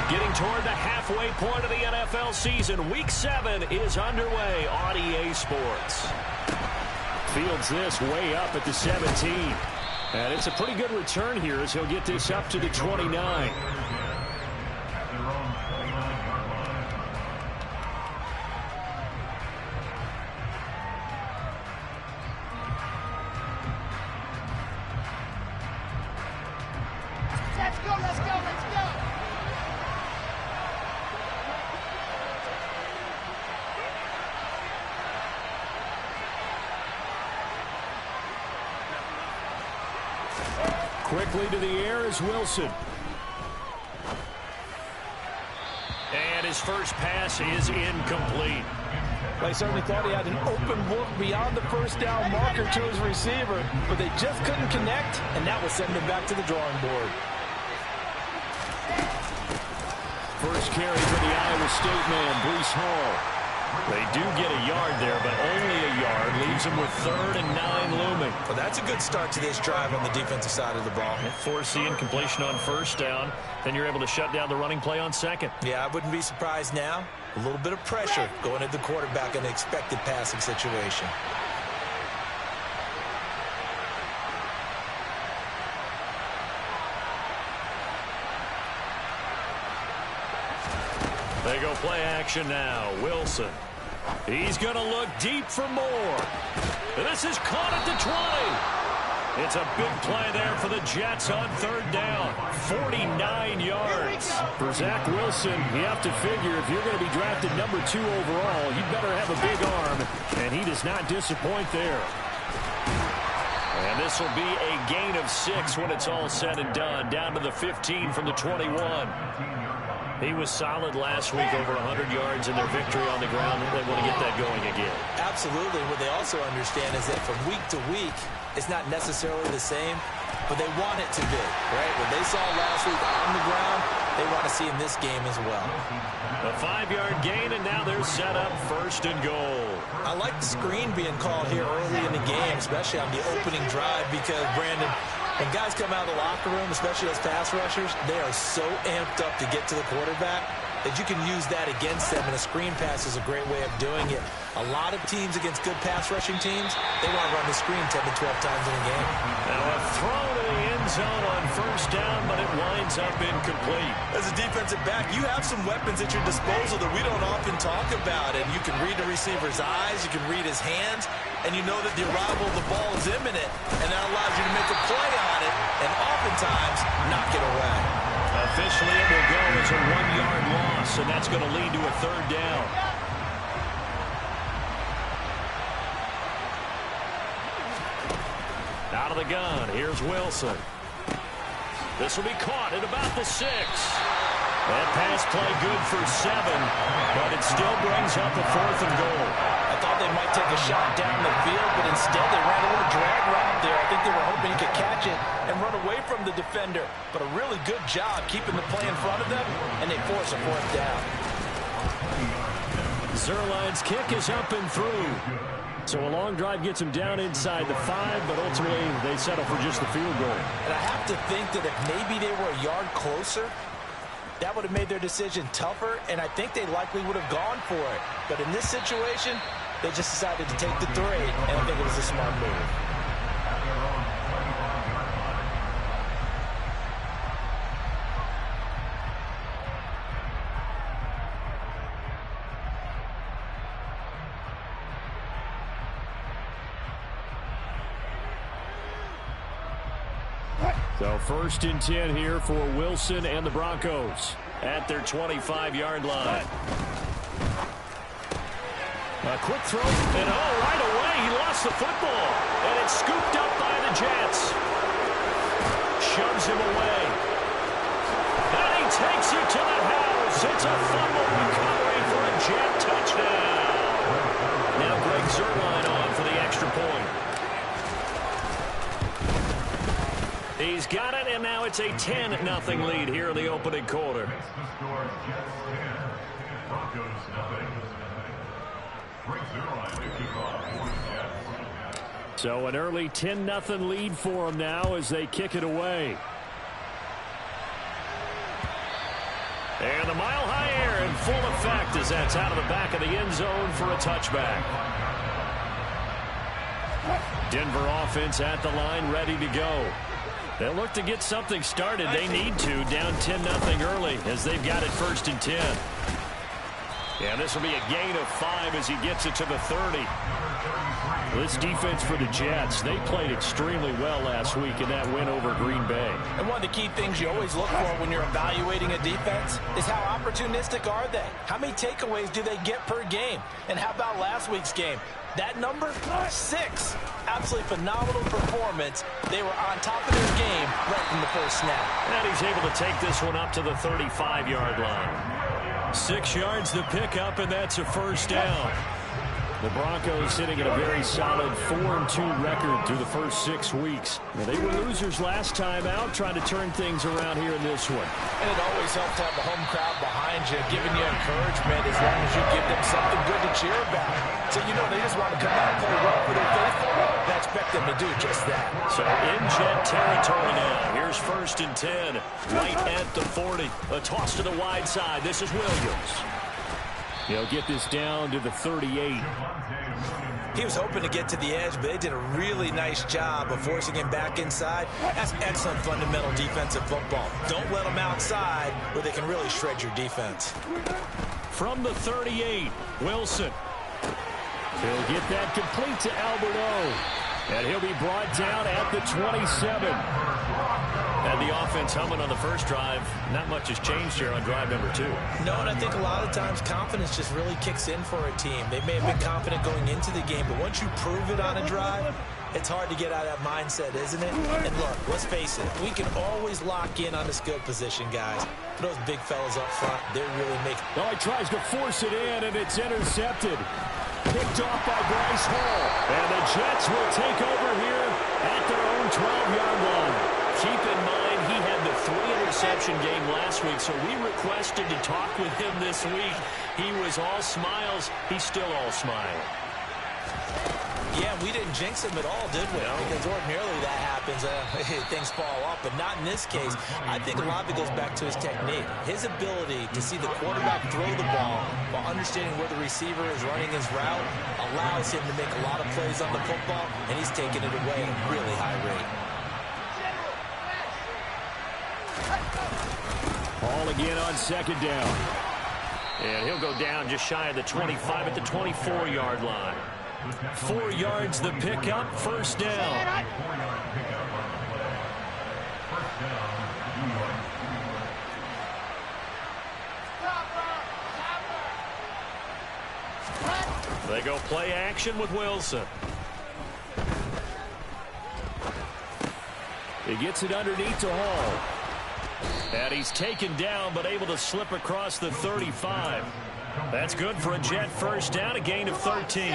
Getting toward the halfway point of the NFL season. Week 7 is underway on EA Sports. Fields this way up at the 17. And it's a pretty good return here as he'll get this up to the 29. Let's go, let's go, let's go! Quickly to the air is Wilson. And his first pass is incomplete. They certainly thought he had an open look beyond the first down marker to his receiver, but they just couldn't connect, and that will send him back to the drawing board. First carry for the Iowa State man, Breece Hall. They do get a yard there, but only a yard. Leaves them with 3rd and 9 looming. Well, that's a good start to this drive on the defensive side of the ball. Force the incompletion on first down. Then you're able to shut down the running play on second. Yeah, I wouldn't be surprised now. A little bit of pressure going at the quarterback in an expected passing situation. They go play action now. Wilson. He's going to look deep for more. This is caught at the 20. It's a big play there for the Jets on 3rd down. 49 yards. For Zach Wilson, you have to figure if you're going to be drafted number 2 overall, you better have a big arm, and he does not disappoint there. And this will be a gain of 6 when it's all said and done. Down to the 15 from the 21. He was solid last week, over 100 yards in their victory on the ground. They want to get that going again. Absolutely. What they also understand is that from week to week, it's not necessarily the same, but they want it to be, right? What they saw last week on the ground, they want to see in this game as well. A 5-yard gain, and now they're set up 1st and goal. I like the screen being called here early in the game, especially on the opening drive, because, Brandon, when guys come out of the locker room, especially as pass rushers, they are so amped up to get to the quarterback that you can use that against them, and a screen pass is a great way of doing it. A lot of teams against good pass rushing teams, they want to run the screen 10 to 12 times in a game. Now a throw to the end zone on 1st down, but it winds up incomplete. As a defensive back, you have some weapons at your disposal that we don't often talk about, and you can read the receiver's eyes, you can read his hands, and you know that the arrival of the ball is imminent, and that allows you to make a play on it, and oftentimes knock it away. Officially, it will go as a 1-yard loss, and that's going to lead to a 3rd down. Out of the gun, here's Wilson. This will be caught at about the 6. That pass play good for 7, but it still brings up a 4th and goal. I thought they might take a shot down the field, but instead they ran a little drag route there. I think they were hoping he could catch it and run away from the defender. But a really good job keeping the play in front of them, and they force a 4th down. Zerline's kick is up and through. So a long drive gets them down inside the 5, but ultimately they settle for just the field goal. And I have to think that if maybe they were a yard closer, that would have made their decision tougher, and I think they likely would have gone for it. But in this situation, they just decided to take the 3, and I think it was a smart move. So 1st and 10 here for Wilson and the Broncos at their 25-yard line. A quick throw, and right away he lost the football, and it's scooped up by the Jets. Shoves him away. And he takes it to the house. It's a fumble recovery for a Jet touchdown. Now Greg Zerline on for the extra point. He's got it, and now it's a 10-0 lead here in the opening quarter. So an early 10-0 lead for them now as they kick it away. And the mile-high air in full effect as that's out of the back of the end zone for a touchback. Denver offense at the line, ready to go. They'll look to get something started. They need to, down 10-0 early as they've got it 1st and 10. Yeah, this will be a gain of 5 as he gets it to the 30. This defense for the Jets, they played extremely well last week in that win over Green Bay. And one of the key things you always look for when you're evaluating a defense is how opportunistic are they? How many takeaways do they get per game? And how about last week's game? That number, 6. Absolutely phenomenal performance. They were on top of their game right from the first snap. And he's able to take this one up to the 35-yard line. 6 yards the pickup, and that's a first down. The Broncos sitting at a very solid 4-2 record through the first 6 weeks. Now, they were losers last time out, trying to turn things around here in this one. And it always helps to have the home crowd behind you, giving you encouragement as long as you give them something good to cheer about. So, you know, they just want to come out and play well for their faithful. And I expect them to do just that. So, in Jet territory now. Here's 1st and 10, right at the 40. A toss to the wide side. This is Williams. He'll get this down to the 38. He was hoping to get to the edge, but they did a really nice job of forcing him back inside. That's excellent fundamental defensive football. Don't let them outside where they can really shred your defense. From the 38, Wilson. He'll get that complete to Alberto. And he'll be brought down at the 27. Had the offense humming on the first drive. Not much has changed here on drive number 2. No, and I think a lot of times confidence just really kicks in for a team. They may have been confident going into the game, but once you prove it on a drive, it's hard to get out of that mindset, isn't it? And look, let's face it, we can always lock in on the skill position, guys. Those big fellas up front, they're really making... Oh, he tries to force it in, and it's intercepted. Picked off by Bryce Hall. And the Jets will take over here at their own 12-yard line. Keep in mind, he had the 3-interception game last week, so we requested to talk with him this week. He was all smiles. He's still all smile. Yeah, we didn't jinx him at all, did we? No. Because ordinarily that happens. Things fall off, but not in this case. I think a lot of it goes back to his technique. His ability to see the quarterback throw the ball while understanding where the receiver is running his route allows him to make a lot of plays on the football, and he's taking it away at a really high rate. Ball again on 2nd down. And he'll go down just shy of the 25 at the 24-yard line. 4 yards the pickup, 1st down. They go play action with Wilson. He gets it underneath to Hall. And he's taken down, but able to slip across the 35. That's good for a Jet 1st down, a gain of 13.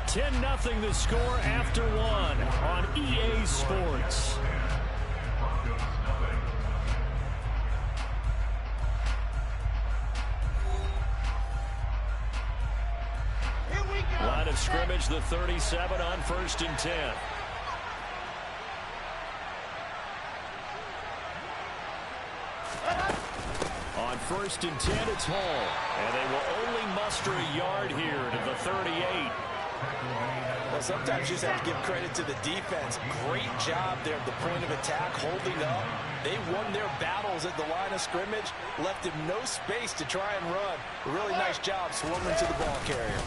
$10-0 the score after 1 on EA Sports. Line of scrimmage, the 37 on 1st and 10. On 1st and 10, it's Hall. And they will only muster a yard here to the 38. Well, sometimes you just have to give credit to the defense. Great job there at the point of attack, holding up. They won their battles at the line of scrimmage, left him no space to try and run. A really nice job swarming to the ball carrier.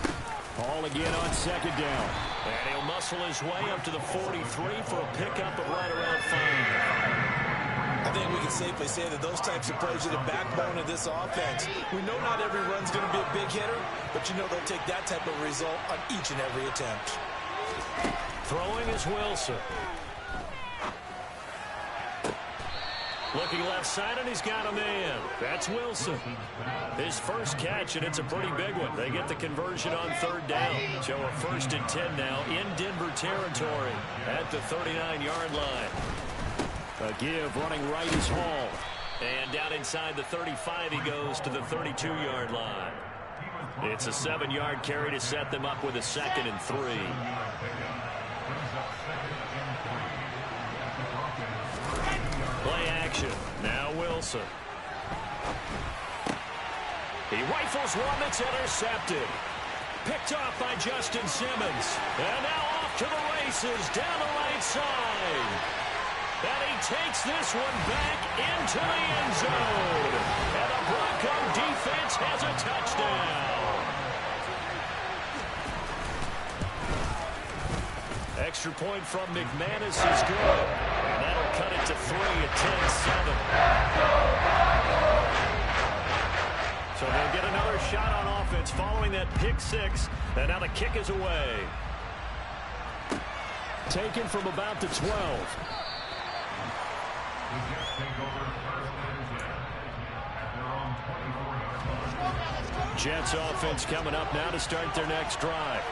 Ball again on 2nd down. And he'll muscle his way up to the 43 for a pickup of right around 5. I think we can safely say that those types of plays are the backbone of this offense. We know not every run's going to be a big hitter, but you know they'll take that type of result on each and every attempt. Throwing is Wilson. Looking left side, and he's got a man. That's Wilson. His first catch, and it's a pretty big one. They get the conversion on 3rd down. So a 1st and 10 now in Denver territory at the 39-yard line. A give running right is Hall. And down inside the 35, he goes to the 32-yard line. It's a 7-yard carry to set them up with a 2nd and 3. Play action. Now Wilson. He rifles one that's intercepted. Picked off by Justin Simmons. And now off to the races down the right side. And he takes this one back into the end zone. And the Bronco defense has a touchdown. Extra point from McManus is good. And that'll cut it to 3 at 10-7. So they'll get another shot on offense following that pick 6. And now the kick is away. Taken from about the 12. Jets offense coming up now to start their next drive.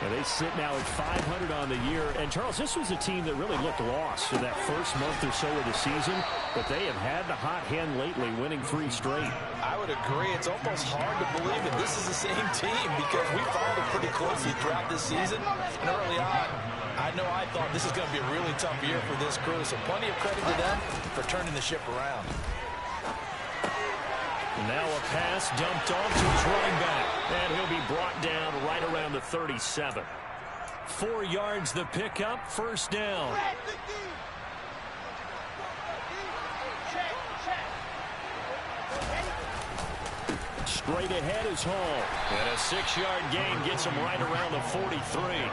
And they sit now at 500 on the year. And, Charles, this was a team that really looked lost for that first month or so of the season. But they have had the hot hand lately, winning 3 straight. I would agree. It's almost hard to believe that this is the same team because we followed it pretty closely throughout this season. And early on, I know I thought this is going to be a really tough year for this crew. So plenty of credit to them for turning the ship around. Now a pass dumped off to his running back. And he'll be brought down right around the 37. 4 yards the pickup, first down. Straight ahead is Hall. And a 6-yard gain gets him right around the 43.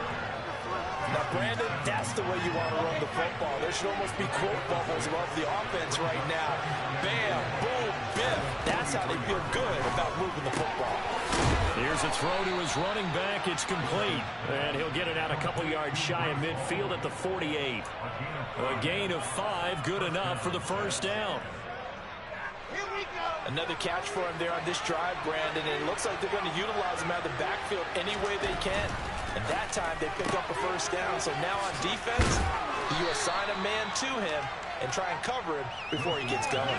Now, Brandon, that's the way you want to run the football. There should almost be quote bubbles above the offense right now. Bam, boom, biff. That's how they feel good about moving the football. Here's a throw to his running back. It's complete. And he'll get it out a couple yards shy of midfield at the 48. A gain of 5, good enough for the first down. Another catch for him there on this drive, Brandon. And it looks like they're going to utilize him out of the backfield any way they can. And that time they pick up a first down. So now on defense, you assign a man to him and try and cover him before he gets going.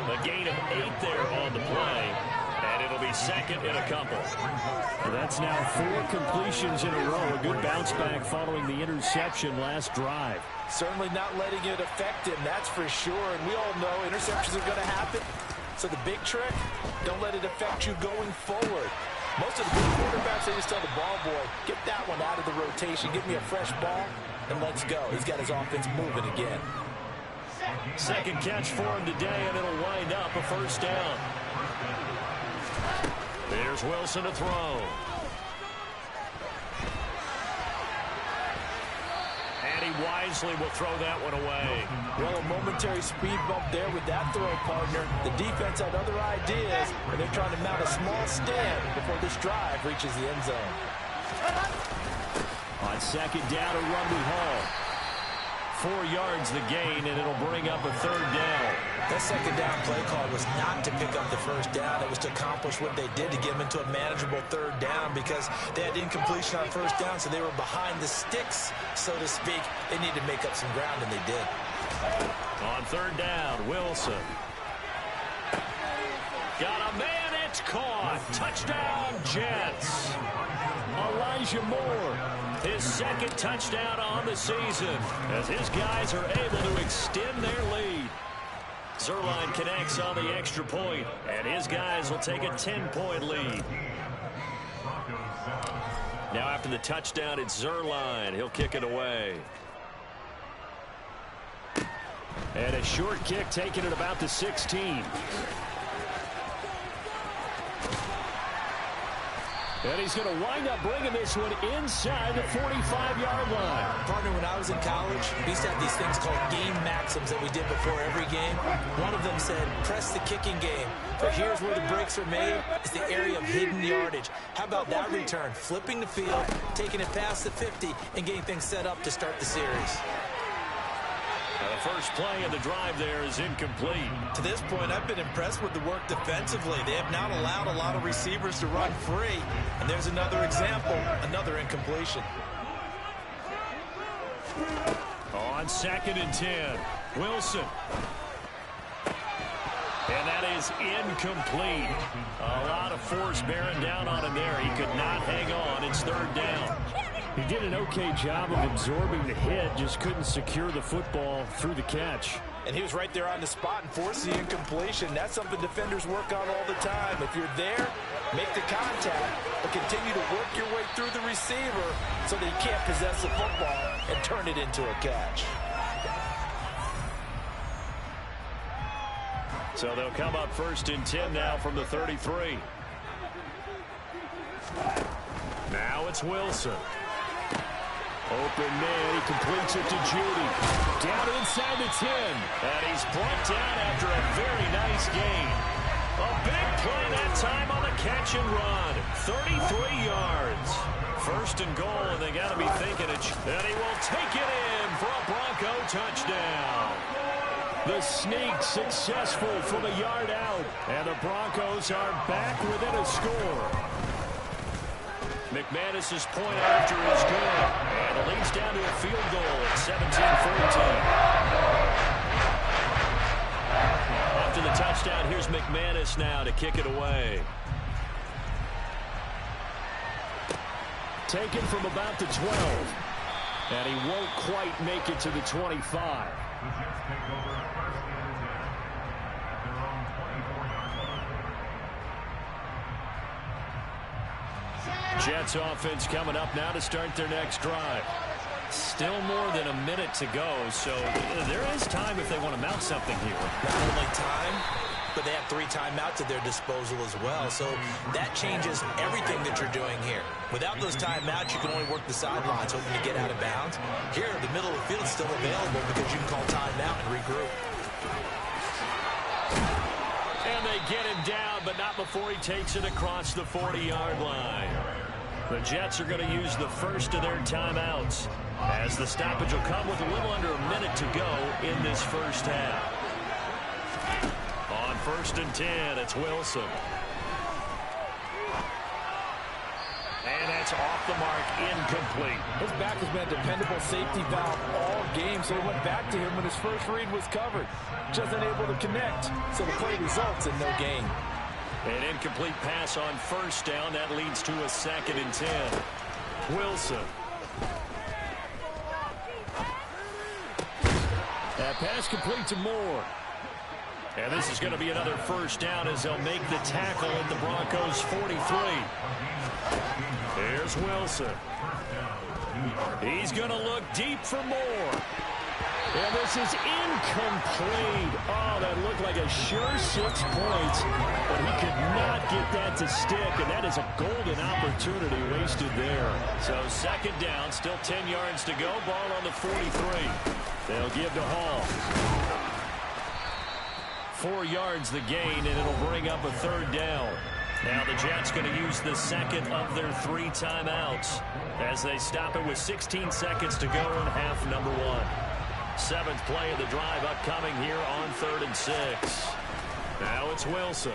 A gain of 8 there on the play. And it'll be second and a couple. That's now 4 completions in a row. A good bounce back following the interception last drive. Certainly not letting it affect him, that's for sure. And we all know interceptions are going to happen. So the big trick, don't let it affect you going forward. Most of the good quarterbacks, they just tell the ball boy, get that one out of the rotation, give me a fresh ball, and let's go. He's got his offense moving again. Second catch for him today, and it'll wind up a first down. There's Wilson to throw. And he wisely will throw that one away. Well, a momentary speed bump there with that throw, partner. The defense had other ideas, and they're trying to mount a small stand before this drive reaches the end zone. On second down, a run with Hall. 4 yards the gain, and it'll bring up a third down. That second down play call was not to pick up the first down. It was to accomplish what they did to get them into a manageable third down because they had incompletion on first down, so they were behind the sticks, so to speak. They needed to make up some ground, and they did. On third down, Wilson. Got a man, it's caught. Touchdown, Jets. Elijah Moore, his second touchdown on the season as his guys are able to extend their lead. Zerline connects on the extra point, and his guys will take a 10-point lead. Now after the touchdown, it's Zerline. He'll kick it away. And a short kick taken at about the 16. And he's going to wind up bringing this one inside the 45-yard line. Partner, when I was in college, we used to have these things called game maxims that we did before every game. One of them said, press the kicking game. But here's where the breaks are made. It's the area of hidden yardage. How about that return? Flipping the field, taking it past the 50, and getting things set up to start the series. The first play of the drive there is incomplete. To this point, I've been impressed with the work defensively. They have not allowed a lot of receivers to run free. And there's another example, another incompletion. On second and 10, Wilson. And that is incomplete. A lot of force bearing down on him there. He could not hang on. It's third down. He did an okay job of absorbing the hit, just couldn't secure the football through the catch. And he was right there on the spot and forced the incompletion. That's something defenders work on all the time. If you're there, make the contact, but continue to work your way through the receiver so that he can't possess the football and turn it into a catch. So they'll come up 1st and 10 now from the 33. Now it's Wilson. Open man, he completes it to Judy. Down inside the 10. And he's brought down after a very nice gain. A big play that time on the catch and run. 33 yards. 1st and goal, and they got to be thinking it. And he will take it in for a Bronco touchdown. The sneak successful from a yard out. And the Broncos are back within a score. McManus's point after is good. And it leads down to a field goal at 17-14. After the touchdown, here's McManus now to kick it away. Taken from about the 12. And he won't quite make it to the 25. Jets offense coming up now to start their next drive. Still more than a minute to go, so there is time if they want to mount something here. Not only time, but they have 3 timeouts at their disposal as well. So that changes everything that you're doing here. Without those timeouts, you can only work the sidelines, hoping to get out of bounds. Here, the middle of the field is still available because you can call timeout and regroup. And they get him down, but not before he takes it across the 40-yard line. The Jets are going to use the first of their timeouts, as the stoppage will come with a little under a minute to go in this first half. On 1st and 10, it's Wilson. And that's off the mark, incomplete. His back has been a dependable safety valve all game, so he went back to him when his first read was covered. Just unable to connect, so the play results in no gain. An incomplete pass on 1st down. That leads to a 2nd and 10. Wilson. That pass complete to Moore. And this is going to be another 1st down as they'll make the tackle at the Broncos' 43. Here's Wilson. He's going to look deep for Moore. And this is incomplete. Oh, that looked like a sure 6 points, but he could not get that to stick, and that is a golden opportunity wasted there. So 2nd down, still 10 yards to go. Ball on the 43. They'll give to Hall. 4 yards the gain, and it'll bring up a 3rd down. Now the Jets going to use the second of their 3 timeouts as they stop it with 16 seconds to go in half number 1. 7th play of the drive upcoming here on 3rd and 6. Now it's Wilson.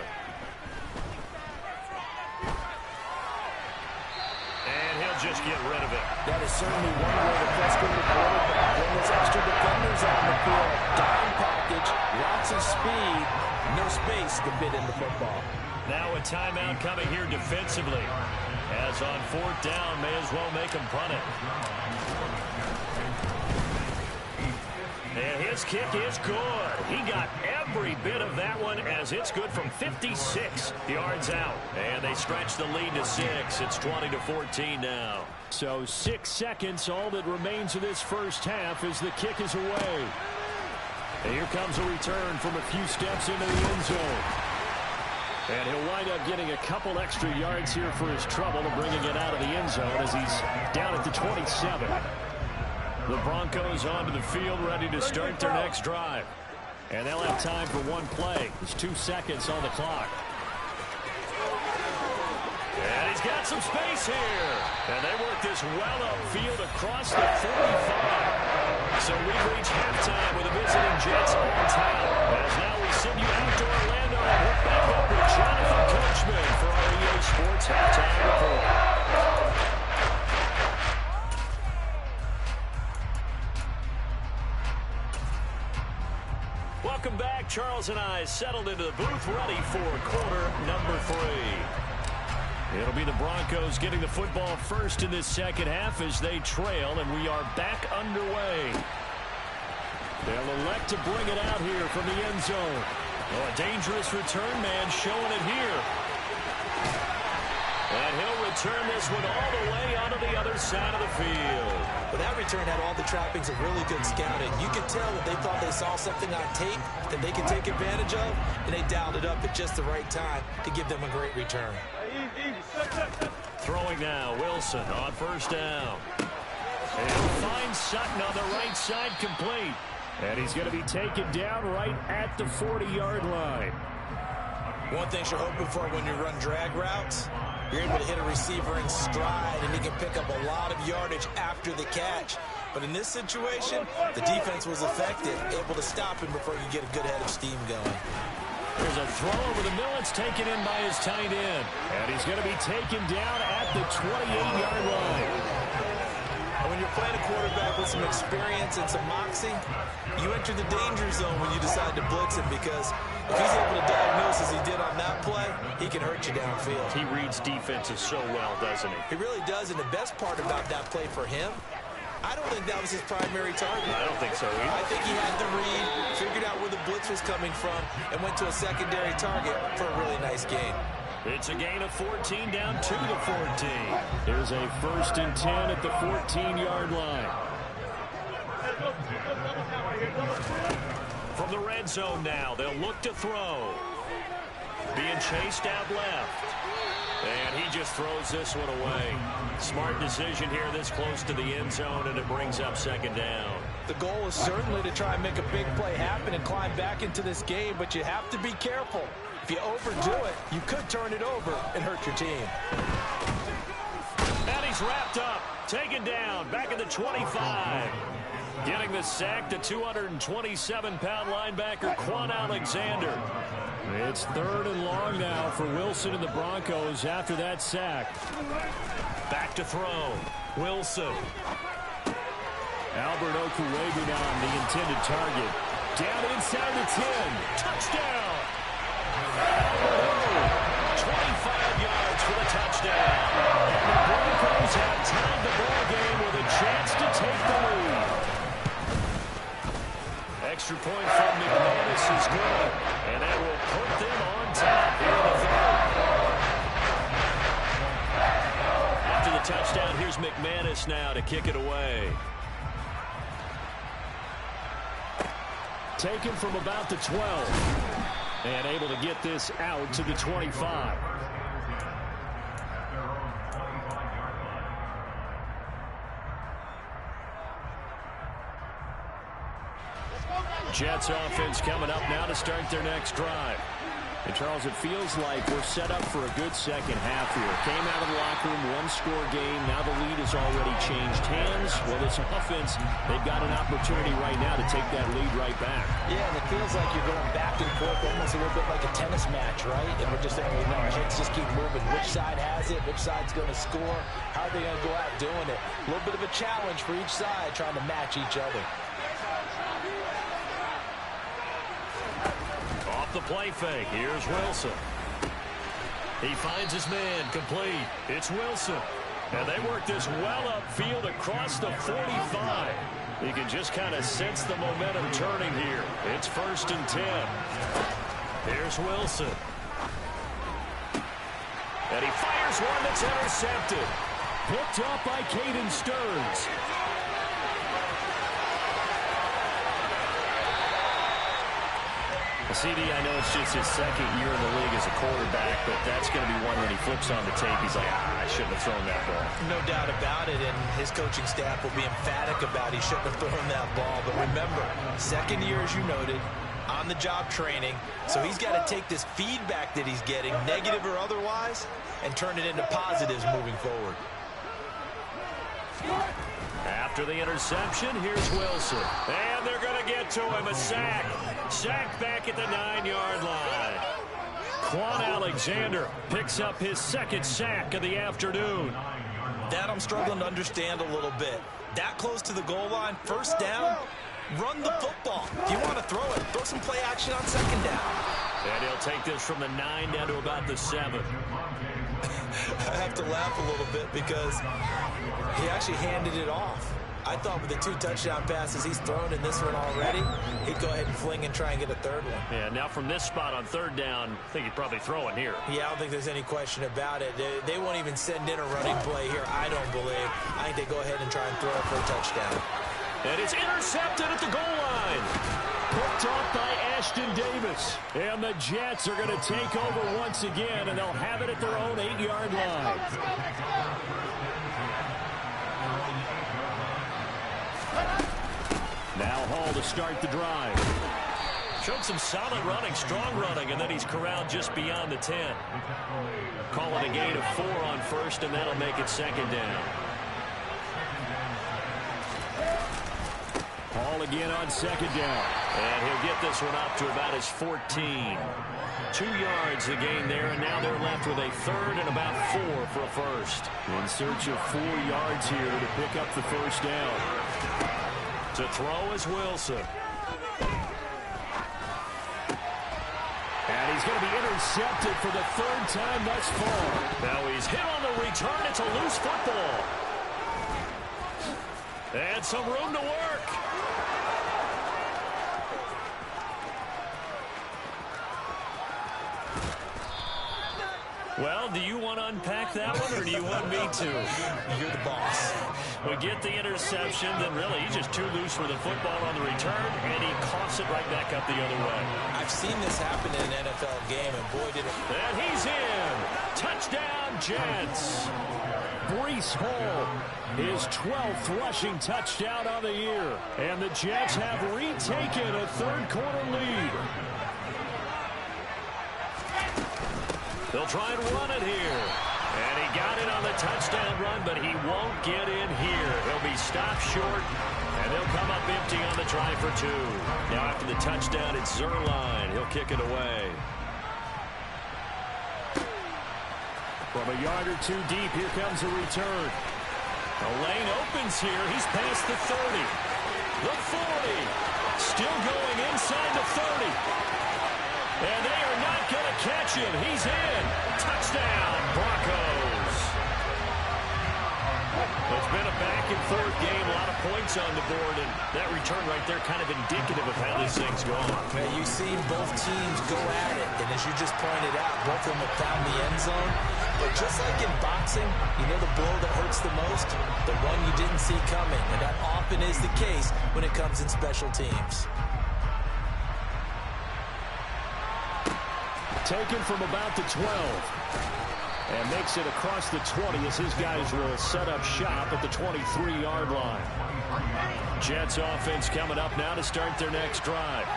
And he'll just get rid of it. That is certainly one way to frustrate the quarterback. When there's extra defenders on the field, dime package, lots of speed, no space to fit in the football. Now a timeout coming here defensively. As on 4th down, may as well make him punt it. And his kick is good. He got every bit of that one as it's good from 56 yards out. And they stretch the lead to 6. It's 20-14 now. So 6 seconds, all that remains of this first half as the kick is away. And here comes a return from a few steps into the end zone. And he'll wind up getting a couple extra yards here for his trouble and bringing it out of the end zone as he's down at the 27. The Broncos onto the field ready to start their next drive. And they'll have time for one play. There's 2 seconds on the clock. And he's got some space here. And they work this well upfield across the 45. So we've reached halftime with the visiting Jets on top. As now we send you out to Orlando and hook back up with Jonathan Coachman for our EA Sports Halftime Report. Welcome back. Charles and I settled into the booth, ready for quarter number 3. It'll be the Broncos getting the football first in this second half as they trail, and we are back underway. They'll elect to bring it out here from the end zone. Oh, a dangerous return man showing it here. And he'll return this one all the way out of the other side of the field. But that return had all the trappings of really good scouting. You could tell that they thought they saw something on tape that they could take advantage of, and they dialed it up at just the right time to give them a great return. Throwing now, Wilson on first down. And he'll find Sutton on the right side, complete. And he's going to be taken down right at the 40-yard line. One thing you're hoping for when you run drag routes, you're able to hit a receiver in stride, and he can pick up a lot of yardage after the catch. But in this situation, the defense was effective, able to stop him before you get a good head of steam going. There's a throw over the middle. It's taken in by his tight end. And he's going to be taken down at the 28-yard line. When you're playing a quarterback with some experience and some moxie, you enter the danger zone when you decide to blitz him, because if he's able to diagnose as he did on that play, he can hurt you downfield. He reads defenses so well, doesn't he? He really does, and the best part about that play for him, I don't think that was his primary target. I don't think so either. I think he had the read, figured out where the blitz was coming from, and went to a secondary target for a really nice gain. It's a gain of 14 down to the 14. Here's a 1st and 10 at the 14-yard line. From the red zone now, they'll look to throw. Being chased out left. And he just throws this one away. Smart decision here this close to the end zone, and it brings up second down. The goal is certainly to try and make a big play happen and climb back into this game, but you have to be careful. If you overdo it, you could turn it over and hurt your team. And he's wrapped up, taken down, back at the 25. Getting the sack, the 227-pound linebacker, Quan Alexander. It's 3rd and long now for Wilson and the Broncos after that sack. Back to throw. Wilson. Albert Okuwegu now on the intended target. Down inside the 10. Touchdown! 25 yards for the touchdown. And the Broncos have tied the ball game with a chance to take the lead. Extra point from McManus is good, and that will put them on top here in the third. After the touchdown, here's McManus now to kick it away. Taken from about the 12. And able to get this out to the 25. Jets offense coming up now to start their next drive. And Charles, it feels like we're set up for a good second half here. Came out of the locker room, one-score game. Now the lead has already changed hands. Well, this offense, they've got an opportunity right now to take that lead right back. Yeah, and it feels like you're going back and forth, almost a little bit like a tennis match, right? And we're just saying, let's just keep moving. Which side has it? Which side's going to score? How are they going to go out doing it? A little bit of a challenge for each side, trying to match each other. The play fake. Here's Wilson. He finds his man, complete. It's Wilson. And they work this well upfield across the 45. You can just kind of sense the momentum turning here. It's 1st and 10. Here's Wilson. And he fires one that's intercepted. Picked up by Caden Stearns. CD, I know it's just his second year in the league as a quarterback, but that's going to be one when he flips on the tape. He's like, I shouldn't have thrown that ball. No doubt about it, and his coaching staff will be emphatic about he shouldn't have thrown that ball. But remember, second year, as you noted, on-the-job training, so he's got to take this feedback that he's getting, negative or otherwise, and turn it into positives moving forward. After the interception, here's Wilson. And they're going to get to him. A sack. Sack back at the 9-yard line. Quan Alexander picks up his 2nd sack of the afternoon. That I'm struggling to understand a little bit. That close to the goal line, 1st down, run the football. If you want to throw it, throw some play action on second down. And he'll take this from the 9 down to about the 7. I have to laugh a little bit because he actually handed it off. I thought with the 2 touchdown passes he's thrown in this one already, he'd go ahead and fling and try and get a third one. Yeah, now from this spot on 3rd down, I think he'd probably throw it here. Yeah, I don't think there's any question about it. They won't even send in a running play here, I don't believe. I think they go ahead and try and throw it for a touchdown. And it's intercepted at the goal line. Picked off by Ashton Davis. And the Jets are going to take over once again, and they'll have it at their own 8-yard line. Now Hall to start the drive. Showed some solid running, strong running, and then he's corralled just beyond the 10. Call it a gain of 4 on 1st, and that'll make it 2nd down. Hall again on 2nd down. And he'll get this one up to about his 14. 2 yards the gain there, and now they're left with a 3rd and about 4 for a 1st. In search of 4 yards here to pick up the 1st down. To throw is Wilson. And he's going to be intercepted for the 3rd time thus far. Now he's hit on the return. It's a loose football. And some room to work. Well, do you want to unpack that one, or do you want me to? You're the boss. We get the interception, then really he's just too loose with the football on the return, and he coughs it right back up the other way. I've seen this happen in an NFL game, and boy, did it. And he's in. Touchdown, Jets. Breece Hall, his 12th rushing touchdown of the year. And the Jets have retaken a 3rd quarter lead. They'll try and run it here. And he got it on the touchdown run, but he won't get in here. He'll be stopped short, and they'll come up empty on the try for 2. Now after the touchdown, it's Zerline. He'll kick it away. From a yard or 2 deep, here comes a return. The lane opens here. He's past the 30. The 40. Still going inside the 30. And they are not going to catch him. He's in. Touchdown, Broncos. It's been a back-and-forth game. A lot of points on the board. And that return right there kind of indicative of how this thing's gone. Man, you've seen both teams go at it. And as you just pointed out, both of them have found the end zone. But just like in boxing, you know the blow that hurts the most? The one you didn't see coming. And that often is the case when it comes in special teams. Taken from about the 12. And makes it across the 20 as his guys will set up shop at the 23-yard line. Jets offense coming up now to start their next drive.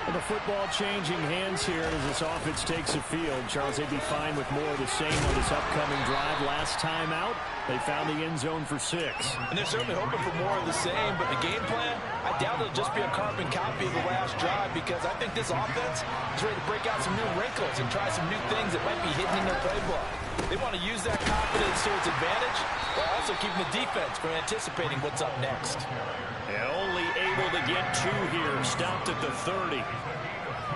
And the football changing hands here as this offense takes the field. Charles, they'd be fine with more of the same on this upcoming drive. Last time out, they found the end zone for 6. And they're certainly hoping for more of the same, but the game plan, I doubt it'll just be a carbon copy of the last drive, because I think this offense is ready to break out some new wrinkles and try some new things that might be hidden in their playbook. They want to use that confidence to its advantage, while also keeping the defense from anticipating what's up next. And only able to get 2 here. Stopped at the 30.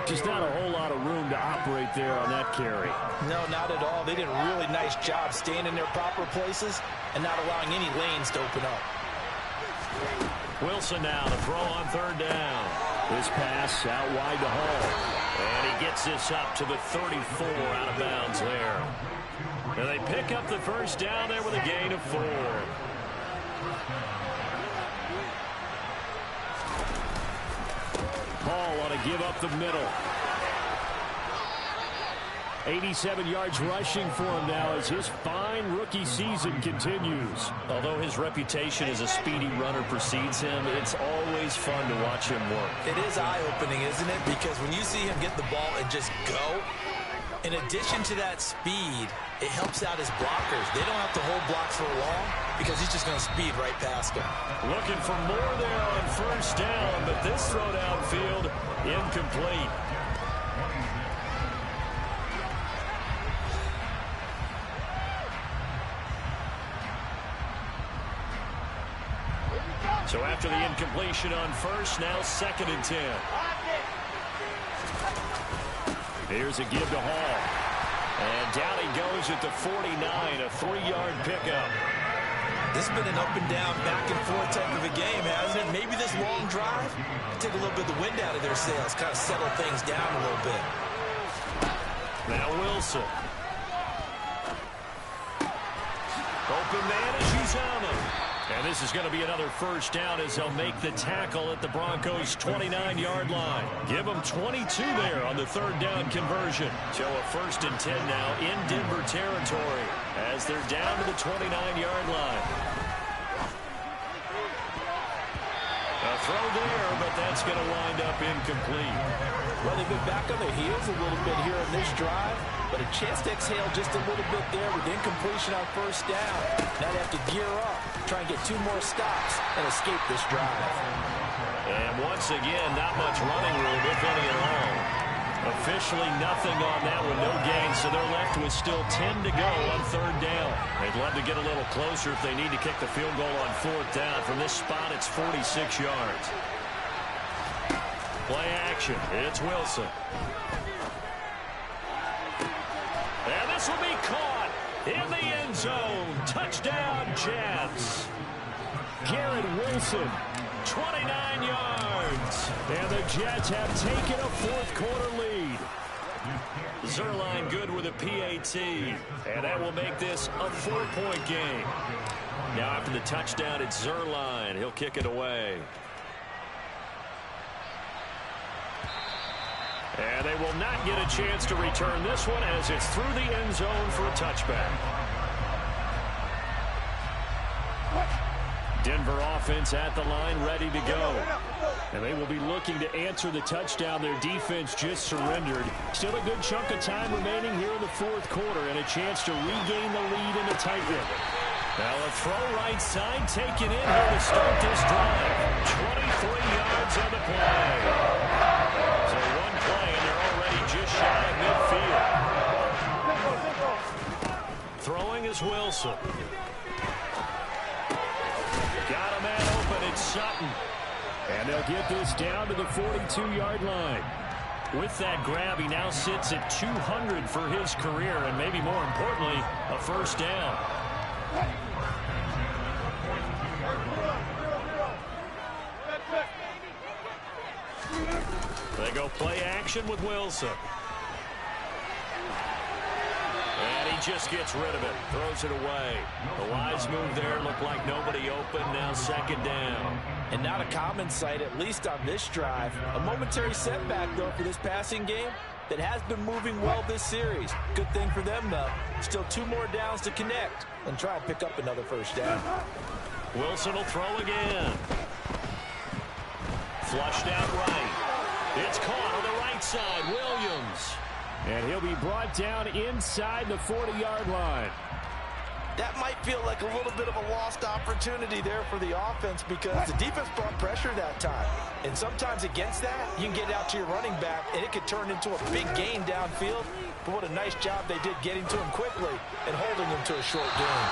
Just not a whole lot of room to operate there on that carry. No, not at all. They did a really nice job staying in their proper places and not allowing any lanes to open up. Wilson now to throw on 3rd down. This pass out wide to Hall. And he gets this up to the 34, out of bounds there. And they pick up the 1st down there with a gain of 4. Hall on a give up the middle. 87 yards rushing for him now as his fine rookie season continues. Although his reputation as a speedy runner precedes him, it's always fun to watch him work. It is eye-opening, isn't it? Because when you see him get the ball and just go, in addition to that speed, it helps out his blockers. They don't have to hold blocks for long because he's just going to speed right past them. Looking for more there on 1st down, but this throw downfield incomplete. So after the incompletion on 1st, now 2nd and 10. Here's a give to Hall. And down he goes at the 49, a 3-yard pickup. This has been an up-and-down, back-and-forth type of a game, hasn't it? Maybe this long drive take a little bit of the wind out of their sails, kind of settle things down a little bit. Now Wilson. Open man is Uzama. And this is going to be another first down as they'll make the tackle at the Broncos' 29-yard line. Give them 22 there on the third down conversion. So a 1st and 10 now in Denver territory as they're down to the 29-yard line. A throw there, but that's going to wind up incomplete. Well, they've been back on their heels a little bit here on this drive, but a chance to exhale just a little bit there with incompletion on first down. Now they have to gear up, try and get 2 more stops, and escape this drive. And once again, not much running room, if any at all. Officially nothing on that one, no gain, so they're left with still 10 to go on third down. They'd love to get a little closer if they need to kick the field goal on fourth down. From this spot, it's 46 yards. Play action. It's Wilson. And this will be caught in the end zone. Touchdown, Jets. Garrett Wilson, 29 yards. And the Jets have taken a fourth-quarter lead. Zerline good with a PAT. And that will make this a 4-point game. Now after the touchdown, it's Zerline. He'll kick it away. And they will not get a chance to return this one as it's through the end zone for a touchback. Denver offense at the line, ready to go. And they will be looking to answer the touchdown their defense just surrendered. Still a good chunk of time remaining here in the fourth quarter and a chance to regain the lead in a tight one. Now a throw right side taken in here to start this drive. 23 yards on the play. So one play and they're already just shy of midfield. Throwing is Wilson. Got a man open, it's Sutton. And they'll get this down to the 42-yard line. With that grab, he now sits at 200 for his career, and maybe more importantly, a first down. They go play action with Wilson. And he just gets rid of it, throws it away. The wise move there, looked like nobody open, now second down. And not a common sight, at least on this drive. A momentary setback, though, for this passing game that has been moving well this series. Good thing for them, though. Still 2 more downs to connect and try and pick up another first down. Wilson will throw again. Flushed out right. It's caught on the right side, Williams. And he'll be brought down inside the 40-yard line. That might feel like a little bit of a lost opportunity there for the offense because the defense brought pressure that time. And sometimes against that, you can get out to your running back, and it could turn into a big gain downfield. But what a nice job they did getting to him quickly and holding him to a short gain.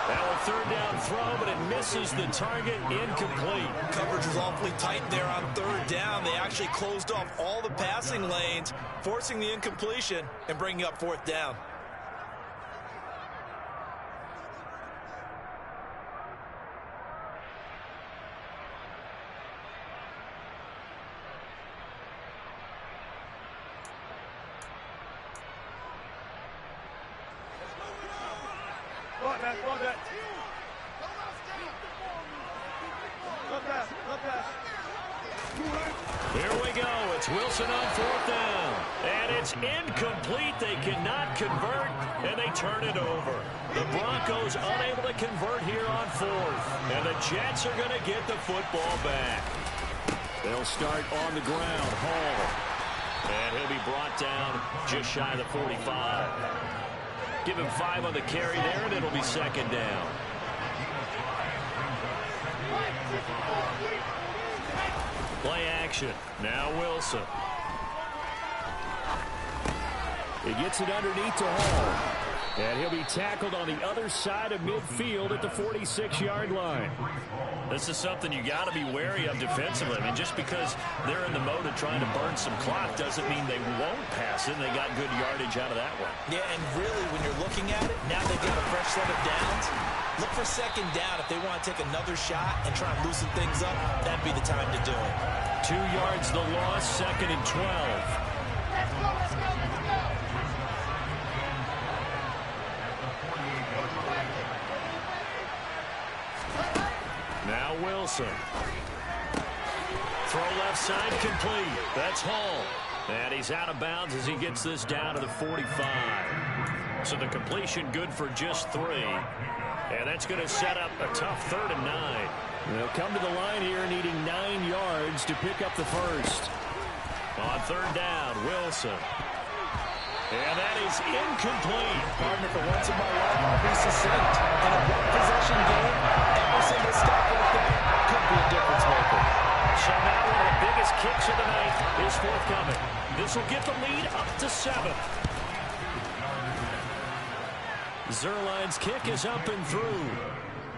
Now a third down throw, but it misses the target, incomplete. Coverage was awfully tight there on third down. They actually closed off all the passing lanes, forcing the incompletion and bringing up fourth down. Here we go. It's Wilson on fourth down. And it's incomplete. They cannot convert, and they turn it over. The Broncos unable to convert here on fourth. And the Jets are going to get the football back. They'll start on the ground. Hall. And he'll be brought down just shy of the 45. Give him 5 on the carry there, and it'll be second down. Play action. Now Wilson. He gets it underneath to Hall. And he'll be tackled on the other side of midfield at the 46-yard line. This is something you got to be wary of defensively. I mean, just because they're in the mode of trying to burn some clock doesn't mean they won't pass it. They got good yardage out of that one. Yeah, and really, when you're looking at it, now they've got a fresh set of downs. Look for second down if they want to take another shot and try and loosen things up. That'd be the time to do it. 2 yards the loss, 2nd and 12. Now Wilson. Throw left side complete. That's Hall. And he's out of bounds as he gets this down to the 45. So the completion good for just 3. And that's going to set up a tough 3rd and 9. They'll come to the line here needing 9 yards to pick up the first. On 3rd down, Wilson. And that is incomplete. Partner, for once in my life, I'll be succinct. In a one-possession game, every single stop like that could be a difference maker. So now one of the biggest kicks of the night is forthcoming. This will get the lead up to 7. Zuerlein's kick is up and through.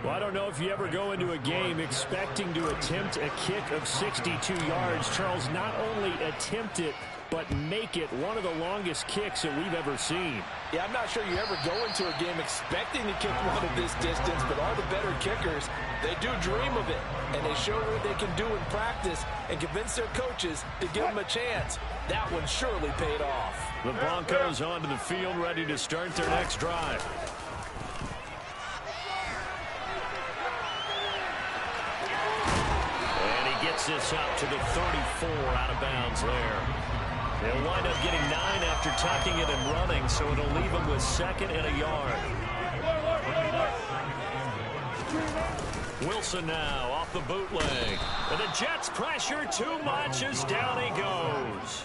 Well, I don't know if you ever go into a game expecting to attempt a kick of 62 yards. Charles, not only attempt it, but make it one of the longest kicks that we've ever seen. Yeah, I'm not sure you ever go into a game expecting to kick one of this distance, but all the better kickers, they do dream of it, and they show what they can do in practice and convince their coaches to give them a chance. That one surely paid off. The Broncos onto the field, ready to start their next drive. And he gets this up to the 34, out of bounds there. They'll wind up getting 9 after tucking it and running, so it'll leave them with 2nd and a yard. Wilson now off the bootleg. And the Jets pressure too much as down he goes.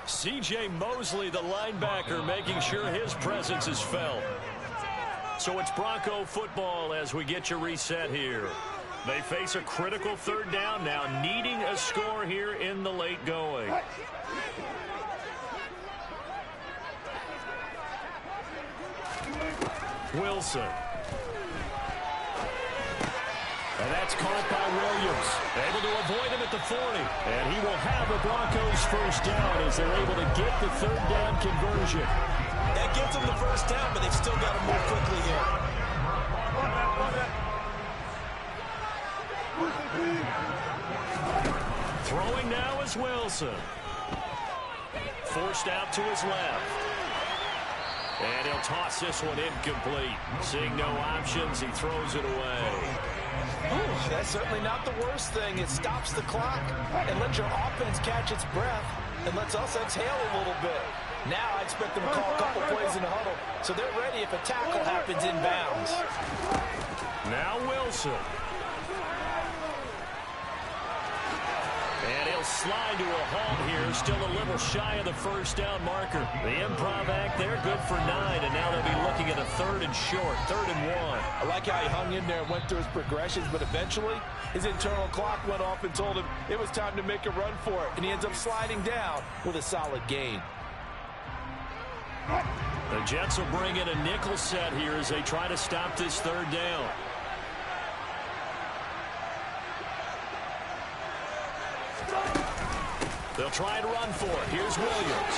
C.J. Mosley, the linebacker, making sure his presence is felt. So it's Bronco football as we get you reset here. They face a critical 3rd down now, needing a score here in the late going. Wilson. And that's caught by Williams. Able to avoid him at the 40. And he will have the Broncos first down as they're able to get the 3rd down conversion. That gets them the first down, but they've still got to move quickly here. Throwing now is Wilson. Forced out to his left. And he'll toss this one incomplete. Seeing no options, he throws it away. Ooh, that's certainly not the worst thing. It stops the clock and lets your offense catch its breath and lets us exhale a little bit. Now I expect them to call a couple plays in the huddle, so they're ready if a tackle happens inbounds. Now Wilson. And he'll slide to a halt here, still a little shy of the first down marker. The improv act there, good for 9, and now they'll be looking at a 3rd and short, 3rd and 1. I like how he hung in there and went through his progressions, but eventually his internal clock went off and told him it was time to make a run for it, and he ends up sliding down with a solid gain. The Jets will bring in a nickel set here as they try to stop this 3rd down. They'll try and run for it. Here's Williams.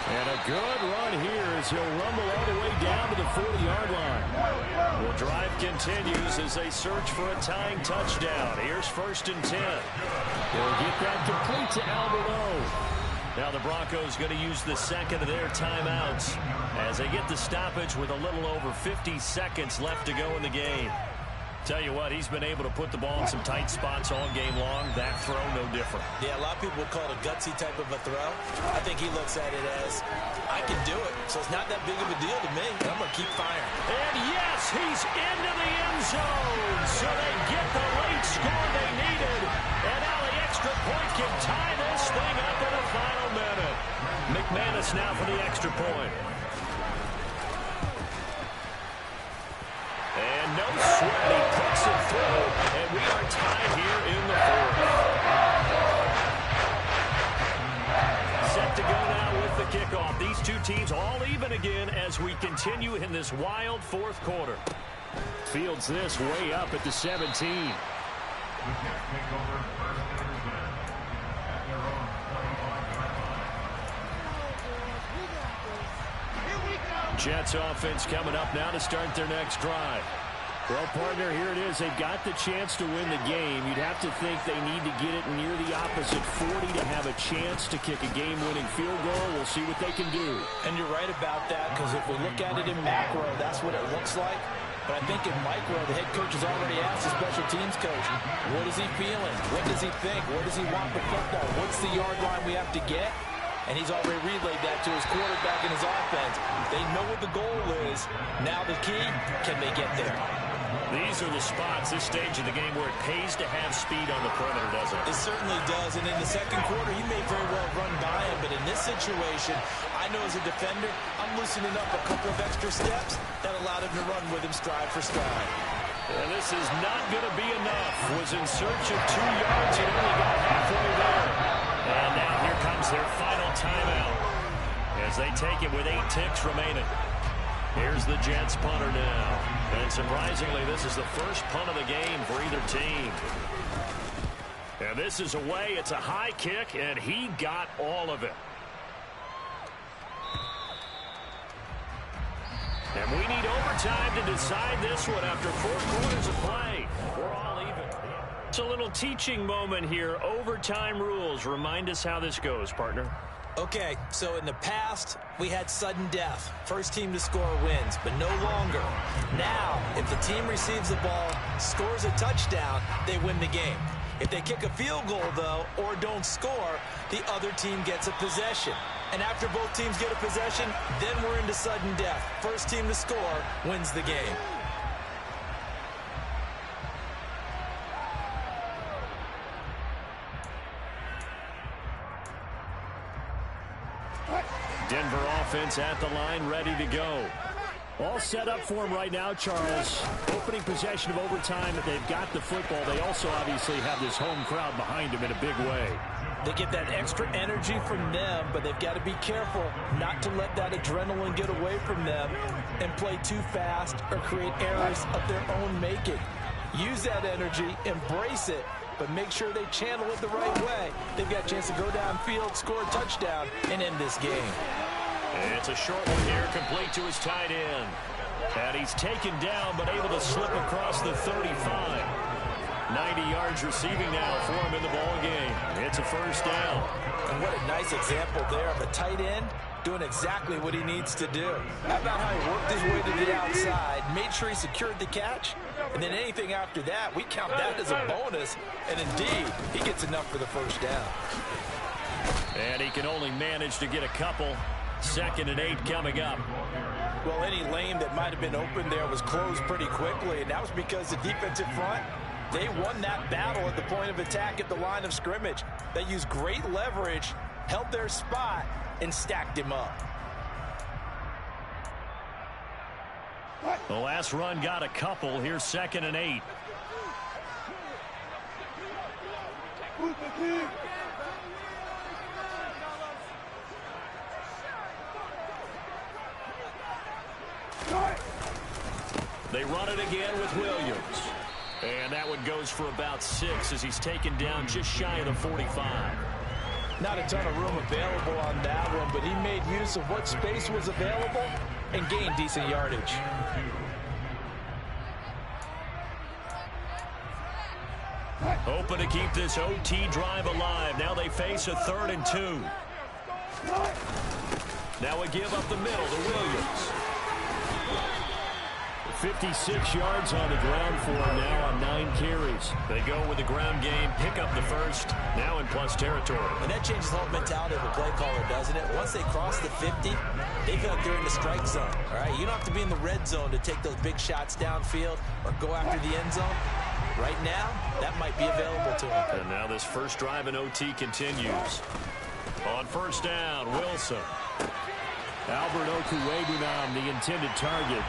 And a good run here as he'll rumble all the way down to the 40-yard line. The drive continues as they search for a tying touchdown. Here's 1st and 10. They'll get that complete to Alberto. Now the Broncos going to use the 2nd of their timeouts as they get the stoppage with a little over 50 seconds left to go in the game. Tell you what, he's been able to put the ball in some tight spots all game long. That throw, no different. Yeah, a lot of people would call it a gutsy type of a throw. I think he looks at it as, I can do it, so it's not that big of a deal to me. I'm going to keep firing. And yes, he's into the end zone. So they get the late score they needed. And now the extra point can tie this thing up in the final minute. McManus now for the extra point. And no sweat, he puts it through, and we are tied here in the 4th. Set to go now with the kickoff. These two teams all even again as we continue in this wild fourth quarter. Fields this way up at the 17. Jets offense coming up now to start their next drive. Well, partner, here it is. They've got the chance to win the game. You'd have to think they need to get it near the opposite 40 to have a chance to kick a game-winning field goal. We'll see what they can do. And you're right about that, because if we look at it in macro, that's what it looks like. But I think in micro, the head coach has already asked the special teams coach, what is he feeling? What does he think? Where does he want the football? What's the yard line we have to get? And he's already relayed that to his quarterback and his offense. They know what the goal is. Now the key, can they get there? These are the spots, this stage of the game, where it pays to have speed on the perimeter, doesn't it? It certainly does. And in the second quarter, he may very well run by him. But in this situation, I know as a defender, I'm loosening up a couple of extra steps that allowed him to run with him stride for stride. And this is not going to be enough. Was in search of 2 yards and only got halfway there. And now here comes their final timeout as they take it with 8 ticks remaining. Here's the Jets punter now. And surprisingly, this is the first punt of the game for either team. And this is away. It's a high kick, and he got all of it. And we need overtime to decide this one after 4 quarters of play. We're all even. It's a little teaching moment here. Overtime rules. Remind us how this goes, partner. Okay, so in the past, we had sudden death. First team to score wins, but no longer. Now, if the team receives the ball, scores a touchdown, they win the game. If they kick a field goal, though, or don't score, the other team gets a possession. And after both teams get a possession, then we're into sudden death. First team to score wins the game. Denver offense at the line, ready to go. All set up for him right now, Charles. Opening possession of overtime. They've got the football. They also obviously have this home crowd behind them in a big way. They get that extra energy from them, but they've got to be careful not to let that adrenaline get away from them and play too fast or create errors of their own making. Use that energy, embrace it, but make sure they channel it the right way. They've got a chance to go downfield, score a touchdown, and end this game. And it's a short one here, complete to his tight end. And he's taken down, but able to slip across the 35. 90 yards receiving now for him in the ball game. It's a first down. And what a nice example there of a tight end doing exactly what he needs to do. How about how he worked his way to the outside, made sure he secured the catch, and then anything after that, we count that as a bonus, and indeed, he gets enough for the first down. And he can only manage to get a couple. 2nd and 8 coming up. Well, any lane that might have been open there was closed pretty quickly, and that was because the defensive front, they won that battle at the point of attack at the line of scrimmage. They used great leverage, held their spot, and stacked him up. The last run got a couple. Here's 2nd and 8. They run it again with Williams. And that one goes for about 6 as he's taken down just shy of the 45. Not a ton of room available on that one, but he made use of what space was available and gained decent yardage. Hoping to keep this OT drive alive. Now they face a 3rd and 2. Now we give up the middle to Williams. 56 yards on the ground for him now on 9 carries. They go with the ground game, pick up the first, now in plus territory. And that changes the whole mentality of a play caller, doesn't it? Once they cross the 50, they feel like they're in the strike zone. All right, you don't have to be in the red zone to take those big shots downfield or go after the end zone. Right now, that might be available to them. And now this first drive in OT continues. On first down, Wilson. Albert Okwuegbunam, the intended target.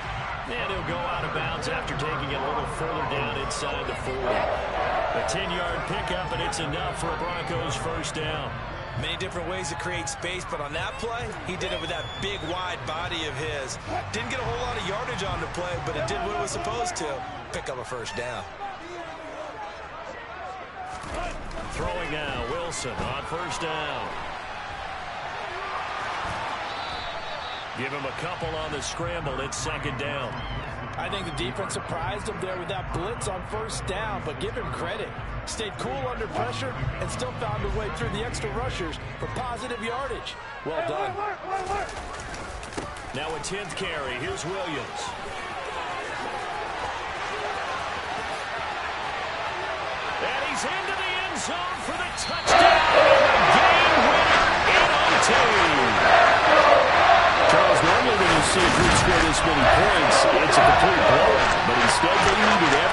And he'll go out of bounds after taking it a little further down inside the 40. A 10-yard pickup, and it's enough for a Broncos first down. Many different ways to create space, but on that play, he did it with that big, wide body of his. Didn't get a whole lot of yardage on the play, but it did what it was supposed to. Pick up a first down. Throwing now, Wilson on first down. Give him a couple on the scramble. It's second down. I think the defense surprised him there with that blitz on first down, but give him credit. Stayed cool under pressure and still found a way through the extra rushers for positive yardage. Well done. Now a 10th carry. Here's Williams. And he's into the end zone for the touchdown. Game winner in OT. Charles, normally when you see a group score this many points, it's a complete blowout. But instead they needed